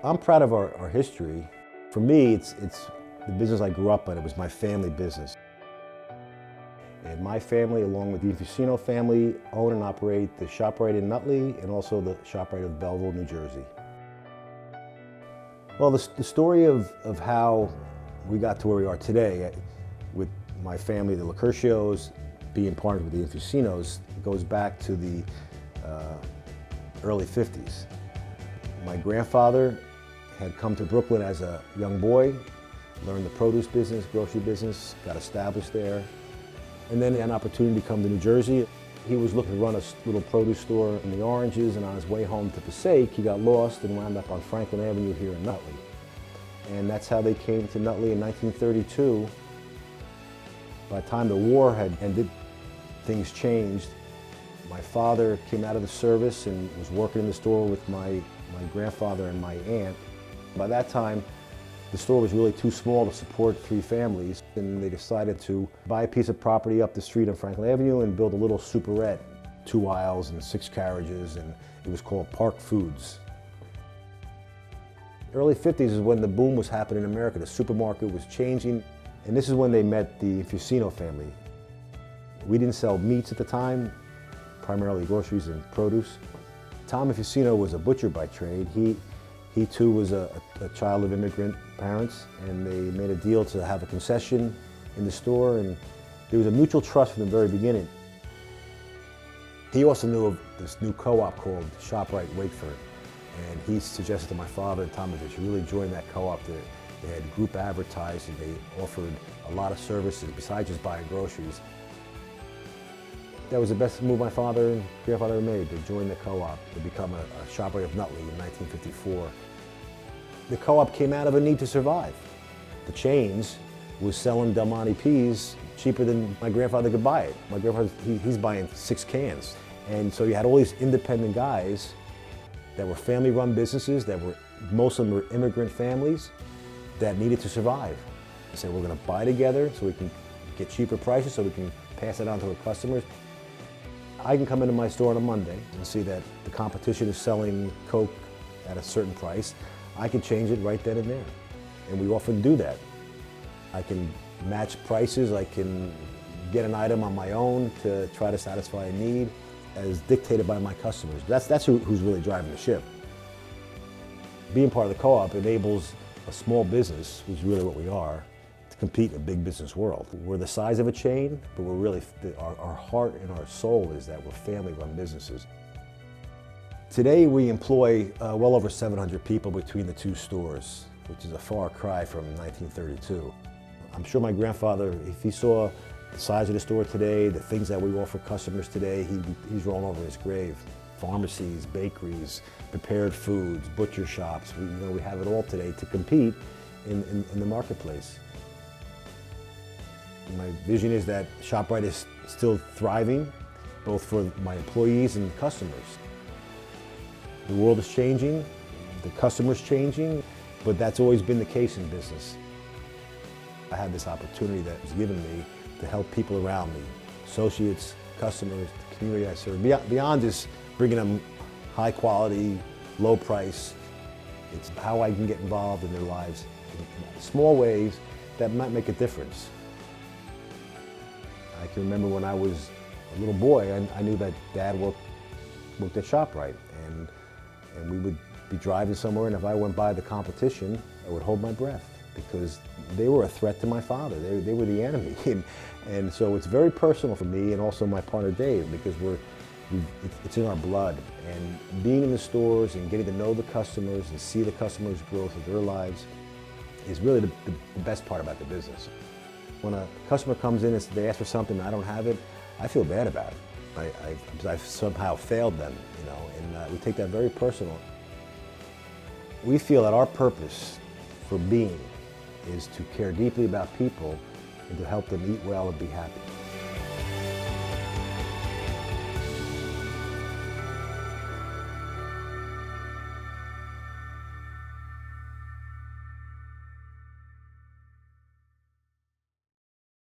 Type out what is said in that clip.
I'm proud of our history. For me, it's the business I grew up in. It was my family business. And my family, along with the Infusino family, own and operate the ShopRite in Nutley and also the ShopRite of Belleville, New Jersey. Well, the story of how we got to where we are today with my family, the Lacurcios, being partnered with the Infusinos, goes back to the early 50s. My grandfather had come to Brooklyn as a young boy, learned the produce business, grocery business, got established there, and then had an opportunity to come to New Jersey. He was looking to run a little produce store in the Oranges, and on his way home to Passaic, he got lost and wound up on Franklin Avenue here in Nutley. And that's how they came to Nutley in 1932. By the time the war had ended, things changed. My father came out of the service and was working in the store with my grandfather and my aunt. By that time, the store was really too small to support 3 families, and they decided to buy a piece of property up the street on Franklin Avenue and build a little superette, 2 aisles and 6 carriages, and it was called Park Foods. Early 50s is when the boom was happening in America. The supermarket was changing, and this is when they met the Infusino family. We didn't sell meats at the time, primarily groceries and produce. Tom Infusino was a butcher by trade. He too was a child of immigrant parents, and they made a deal to have a concession in the store, and there was a mutual trust from the very beginning. He also knew of this new co-op called ShopRite Wakeford, and he suggested to my father and Tom that they should really join that co-op. They had group advertising, they offered a lot of services besides just buying groceries. That was the best move my father and grandfather made, to join the co-op, to become a ShopRite of Nutley in 1954. The co-op came out of a need to survive. The chains was selling Del Monte peas cheaper than my grandfather could buy it. My grandfather, he's buying 6 cans. And so you had all these independent guys that were family-run businesses, most of them were immigrant families that needed to survive. They said, we're gonna buy together so we can get cheaper prices, so we can pass it on to our customers. I can come into my store on a Monday and see that the competition is selling Coke at a certain price. I can change it right then and there, and we often do that. I can match prices, I can get an item on my own to try to satisfy a need as dictated by my customers. That's who's really driving the ship. Being part of the co-op enables a small business, which is really what we are, to compete in a big business world. We're the size of a chain, but we're really, our heart and our soul is that we're family-run businesses. Today we employ well over 700 people between the 2 stores, which is a far cry from 1932. I'm sure my grandfather, if he saw the size of the store today, the things that we offer customers today, he's rolling over his grave. Pharmacies, bakeries, prepared foods, butcher shops, we have it all today to compete in the marketplace. My vision is that ShopRite is still thriving, both for my employees and customers. The world is changing, the customer's changing, but that's always been the case in business. I had this opportunity that was given me to help people around me, associates, customers, the community I serve, beyond just bringing them high quality, low price. It's how I can get involved in their lives in small ways that might make a difference. I can remember when I was a little boy, I knew that Dad worked at ShopRite, and we would be driving somewhere, and if I went by the competition, I would hold my breath, because they were a threat to my father. They were the enemy. And so it's very personal for me and also my partner Dave, because it's in our blood. And being in the stores and getting to know the customers and see the customers' growth of their lives is really the best part about the business. When a customer comes in and they ask for something and I don't have it, I feel bad about it. I've somehow failed them, and we take that very personal. We feel that our purpose for being is to care deeply about people and to help them eat well and be happy.